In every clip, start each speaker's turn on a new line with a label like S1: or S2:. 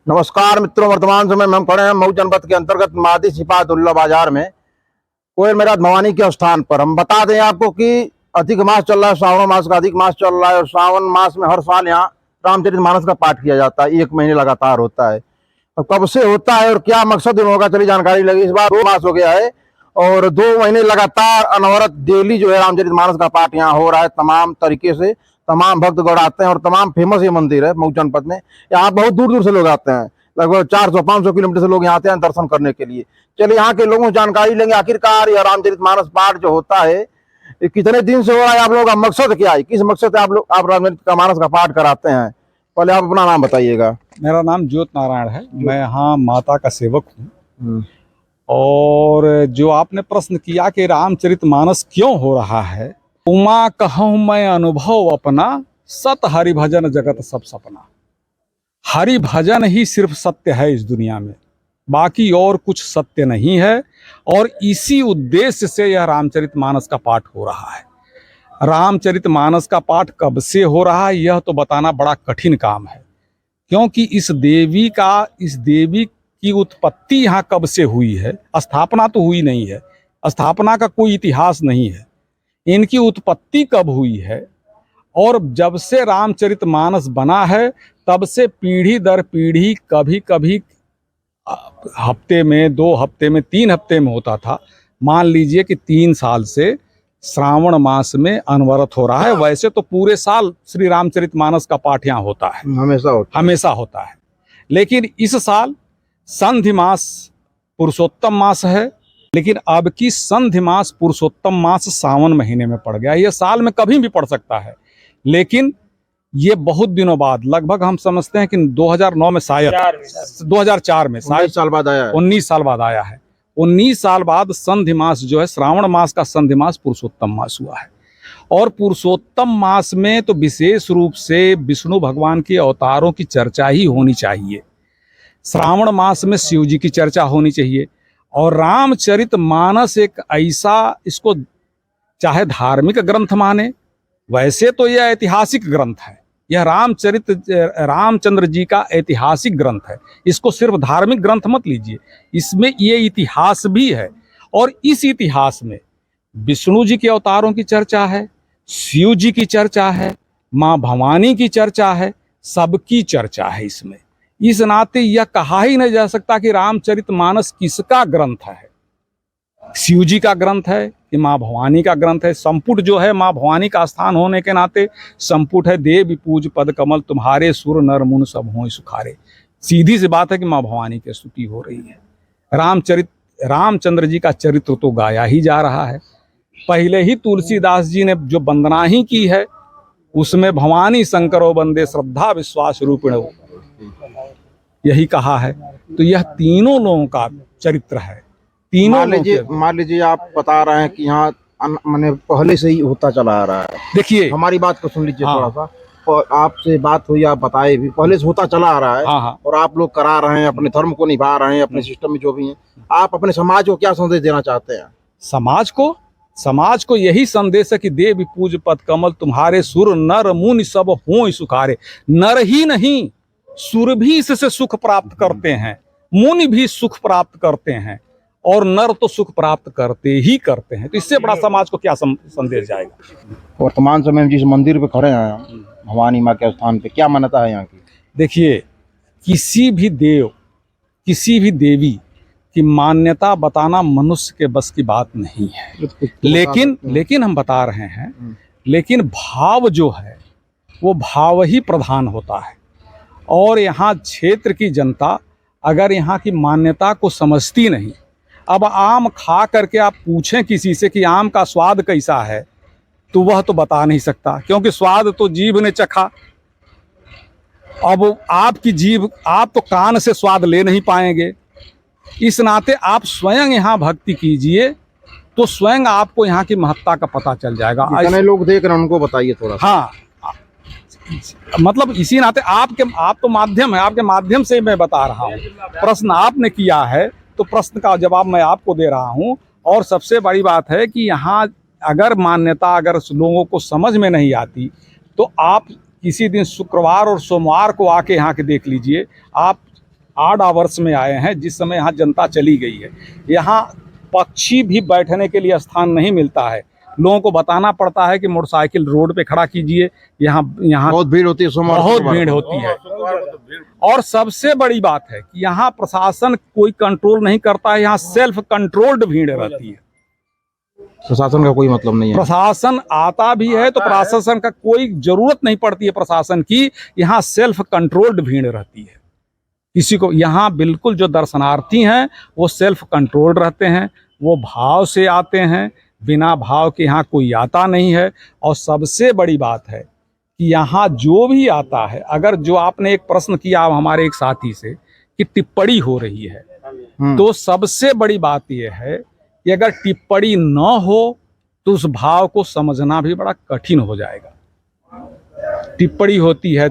S1: नमस्कार मित्रों, वर्तमान समय में हम खड़े हैं मऊ जनपद के अंतर्गत मादी सिपातुल्ला बाजार में कोयल मेराज भवानी के स्थान पर। हम बता दें आपको कि अधिक मास चल रहा है, श्रावण मास का अधिक मास चल रहा है और श्रावण मास में हर साल यहाँ रामचरितमानस का पाठ किया जाता है। 1 महीने लगातार होता है। अब कब से होता है और क्या मकसद इन होगा, चलिए जानकारी लगी। इस बार 2 मास हो गया है और 2 महीने लगातार अनवरत डेली जो है रामचरितमानस का पाठ यहाँ हो रहा है। तमाम तरीके से तमाम भक्तगण आते हैं और तमाम फेमस ये मंदिर है मऊ जनपद में। यहाँ बहुत दूर दूर से लोग आते हैं, लगभग 400-500 किलोमीटर से लोग यहाँ आते हैं दर्शन करने के लिए। चलिए यहाँ के लोगों से जानकारी लेंगे, आखिरकार यह रामचरितमानस पाठ जो होता है ये कितने दिन से हो रहा है, आप लोगों का मकसद क्या है, किस मकसद से आप रामचरितमानस का पाठ कराते हैं। पहले आप अपना नाम बताइएगा।
S2: मेरा नाम ज्योत नारायण है, मैं यहाँ माता का सेवक हूँ। और जो आपने प्रश्न किया कि रामचरितमानस क्यों हो रहा है, उमा कहूँ मैं अनुभव अपना, सत हरि भजन जगत सब सपना। हरि भजन ही सिर्फ सत्य है इस दुनिया में, बाकी और कुछ सत्य नहीं है। और इसी उद्देश्य से यह रामचरितमानस का पाठ हो रहा है। रामचरितमानस का पाठ कब से हो रहा है यह तो बताना बड़ा कठिन काम है, क्योंकि इस देवी की उत्पत्ति यहाँ कब से हुई है। स्थापना तो हुई नहीं है, स्थापना का कोई इतिहास नहीं है। इनकी उत्पत्ति कब हुई है और जब से रामचरितमानस बना है तब से पीढ़ी दर पीढ़ी कभी कभी हफ्ते में, 2 हफ्ते में, 3 हफ्ते में होता था। मान लीजिए कि 3 साल से श्रावण मास में अनवरत हो रहा है। वैसे तो पूरे साल श्री रामचरितमानस का पाठ यहाँ होता है, हमेशा होता है। लेकिन इस साल संधि मास पुरुषोत्तम मास है, लेकिन अब की संधि मास पुरुषोत्तम मास सावन महीने में पड़ गया। यह साल में कभी भी पड़ सकता है, लेकिन ये बहुत दिनों बाद, लगभग हम समझते हैं कि 2009 में, शायद 2004 में, शायद 19 साल बाद आया है। 19 साल बाद आया है। 19 साल बाद संधि मास जो है, श्रावण मास का संधि मास पुरुषोत्तम मास हुआ है। और पुरुषोत्तम मास में तो विशेष रूप से विष्णु भगवान के अवतारों की चर्चा ही होनी चाहिए। श्रावण मास में शिव जी की चर्चा होनी चाहिए। और रामचरितमानस एक ऐसा, इसको चाहे धार्मिक ग्रंथ माने, वैसे तो यह ऐतिहासिक ग्रंथ है। यह रामचंद्र जी का ऐतिहासिक ग्रंथ है। इसको सिर्फ धार्मिक ग्रंथ मत लीजिए, इसमें ये इतिहास भी है। और इस इतिहास में विष्णु जी के अवतारों की चर्चा है, शिव जी की चर्चा है, माँ भवानी की चर्चा है, सबकी चर्चा है इसमें। इस नाते यह कहा ही नहीं जा सकता कि रामचरितमानस किसका ग्रंथ है। शिव जी का ग्रंथ है कि माँ भवानी का ग्रंथ है। संपुट जो है माँ भवानी का स्थान होने के नाते संपुट है। देव पूज पद कमल तुम्हारे, सुर नर मुन सब हों सुखारे। सीधी सी बात है कि माँ भवानी की स्तुति हो रही है। रामचंद्र जी का चरित्र तो गाया ही जा रहा है। पहले ही तुलसीदास जी ने जो वंदना ही की है, उसमें भवानी शंकरो वंदे श्रद्धा विश्वास रूपिण, यही कहा है। तो यह तीनों लोगों का चरित्र है।
S1: मान लीजिए आप बता रहे हैं कि यहाँ मैंने पहले से ही होता चला आ रहा है।
S2: देखिए,
S1: हमारी बात को सुन लीजिए।
S2: हाँ,
S1: थोड़ा सा और आपसे बात हुई, आप बताए भी पहले से होता चला आ रहा है।
S2: हाँ,
S1: और आप लोग करा रहे हैं, अपने धर्म को निभा रहे हैं, अपने सिस्टम में जो भी है। आप अपने समाज को क्या संदेश देना चाहते हैं?
S2: समाज को यही संदेश है कि देव पूज पद कमल तुम्हारे, सुर नर मुनि सब हों सुखारे। नर ही नहीं, सुर भी इससे सुख प्राप्त करते हैं, मुनि भी सुख प्राप्त करते हैं, और नर तो सुख प्राप्त करते ही करते हैं। तो इससे बड़ा समाज को क्या संदेश जाएगा।
S1: वर्तमान समय में जिस मंदिर पे खड़े हैं भवानी माँ के स्थान पे, क्या मान्यता है यहाँ की?
S2: देखिए, किसी भी देव, किसी भी देवी की मान्यता बताना मनुष्य के बस की बात नहीं है। लेकिन हम बता रहे हैं, लेकिन भाव जो है वो भाव ही प्रधान होता है। और यहाँ क्षेत्र की जनता अगर यहाँ की मान्यता को समझती नहीं, अब आम खा करके आप पूछें किसी से कि आम का स्वाद कैसा है, तो वह तो बता नहीं सकता, क्योंकि स्वाद तो जीभ ने चखा। अब आपकी जीभ, आप तो कान से स्वाद ले नहीं पाएंगे। इस नाते आप स्वयं यहाँ भक्ति कीजिए तो स्वयं आपको यहाँ की महत्ता का पता चल जाएगा।
S1: जितने लोग देख रहे हैं उनको बताइए थोड़ा।
S2: हाँ, मतलब इसी नाते आप तो माध्यम है, आपके माध्यम से मैं बता रहा हूँ। प्रश्न आपने किया है तो प्रश्न का जवाब मैं आपको दे रहा हूँ। और सबसे बड़ी बात है कि यहाँ अगर मान्यता अगर लोगों को समझ में नहीं आती तो आप किसी दिन शुक्रवार और सोमवार को आके यहाँ के देख लीजिए। आप ऑड आवर्स में आए हैं, जिस समय यहाँ जनता चली गई है। यहाँ पक्षी भी बैठने के लिए स्थान नहीं मिलता है। लोगों को बताना पड़ता है कि मोटरसाइकिल रोड पे खड़ा कीजिए, यहाँ
S1: बहुत भीड़ होती है, सोमवार
S2: बहुत
S1: शुक्रवार
S2: भीड़
S1: को।
S2: होती है। और सबसे बड़ी बात है कि यहाँ प्रशासन कोई कंट्रोल नहीं करता है, यहाँ सेल्फ कंट्रोल्ड भीड़ रहती है।
S1: प्रशासन का कोई मतलब नहीं है।
S2: प्रशासन आता भी है तो प्रशासन का कोई जरूरत नहीं पड़ती है प्रशासन की, यहाँ सेल्फ कंट्रोल्ड भीड़ रहती है। किसी को यहाँ बिल्कुल जो दर्शनार्थी हैं वो सेल्फ कंट्रोल्ड रहते हैं, वो भाव से आते हैं, बिना भाव के यहाँ कोई आता नहीं है। और सबसे बड़ी बात है कि यहाँ जो भी आता है, अगर जो आपने एक प्रश्न किया हमारे एक साथी से कि टिप्पणी हो रही है, तो सबसे बड़ी बात यह है कि अगर टिप्पणी न हो तो उस भाव को समझना भी बड़ा कठिन हो जाएगा। टिप्पणी होती है,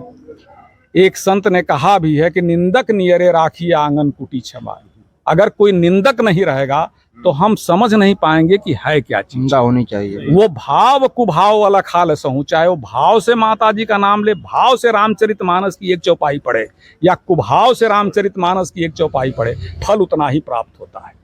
S2: एक संत ने कहा भी है कि निंदक नियरे राखिए आंगन कुटी क्षमा। अगर कोई निंदक नहीं रहेगा तो हम समझ नहीं पाएंगे कि है क्या चीज।
S1: चिंता होनी चाहिए।
S2: वो भाव कुभाव वाला खाल सहूं, चाहे वो भाव से माता जी का नाम ले, भाव से रामचरितमानस की एक चौपाई पढ़े या कुभाव से रामचरितमानस की एक चौपाई पढ़े, फल उतना ही प्राप्त होता है।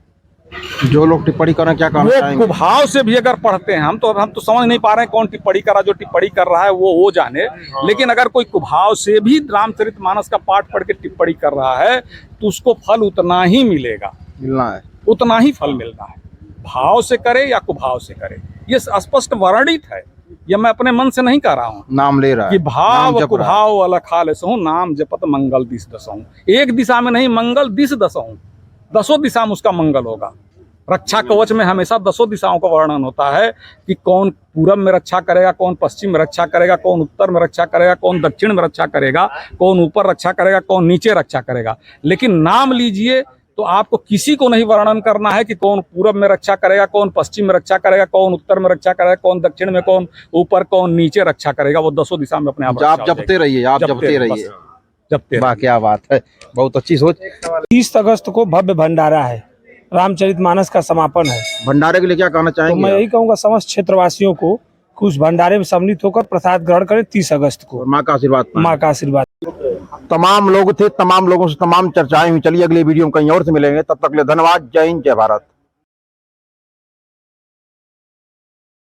S1: जो लोग टिप्पणी करना क्या कहना
S2: वो
S1: चाहेंगे?
S2: कुभाव से भी अगर पढ़ते हैं, हम तो समझ नहीं पा रहे हैं कौन टिप्पणी कर रहा है। जो टिप्पणी कर रहा है वो जाने, लेकिन अगर कोई कुभाव से भी रामचरितमानस का पाठ पढ़ के टिप्पणी कर रहा है तो उसको फल उतना ही मिलेगा,
S1: मिलना है,
S2: उतना ही फल मिलना है। भाव से करे या कुभाव से करे, ये स्पष्ट वर्णित है। ये मैं अपने मन से नहीं कह रहा हूँ
S1: नाम ले रहा है
S2: कि भाव
S1: नाम जप रहा है।
S2: कुभाव वाला खाल सहूं, नाम जपत मंगल दिस दसहूं। एक दिशा में नहीं, मंगल दिस दसहूं, दसों दिशा में उसका मंगल होगा। रक्षा कवच में हमेशा दसों दिशाओं का वर्णन होता है कि कौन पूरब में रक्षा करेगा, कौन पश्चिम में रक्षा करेगा, कौन उत्तर में रक्षा करेगा, कौन दक्षिण में रक्षा करेगा, कौन ऊपर रक्षा करेगा, कौन नीचे रक्षा करेगा। लेकिन नाम लीजिए तो आपको किसी को नहीं वर्णन करना है कि कौन पूरब में रक्षा करेगा, कौन पश्चिम में रक्षा करेगा, कौन उत्तर में रक्षा करेगा, कौन दक्षिण में, कौन ऊपर, कौन नीचे रक्षा करेगा। वो दसों दिशा में अपने आप
S1: आप जपते रहिए, आप जपते रहिए।
S2: जपते
S1: वाह, क्या बात है, बहुत अच्छी सोच।
S3: 30 अगस्त को भव्य भंडारा है, रामचरितमानस का समापन है।
S1: भंडारे के लिए क्या कहना
S3: तो
S1: चाहेंगे?
S3: मैं यही कहूंगा समस्त क्षेत्रवासियों को कि उस भंडारे में सम्मिलित होकर प्रसाद ग्रहण करें 30 अगस्त को।
S1: और माँ का आशीर्वाद पाएं।
S3: माँ का आशीर्वाद।
S1: तमाम लोग थे, तमाम लोगों से तमाम चर्चाएं हुई। चलिए अगले वीडियो में कहीं और से मिलेंगे, तब तक के लिए धन्यवाद। जय हिंद, जय भारत।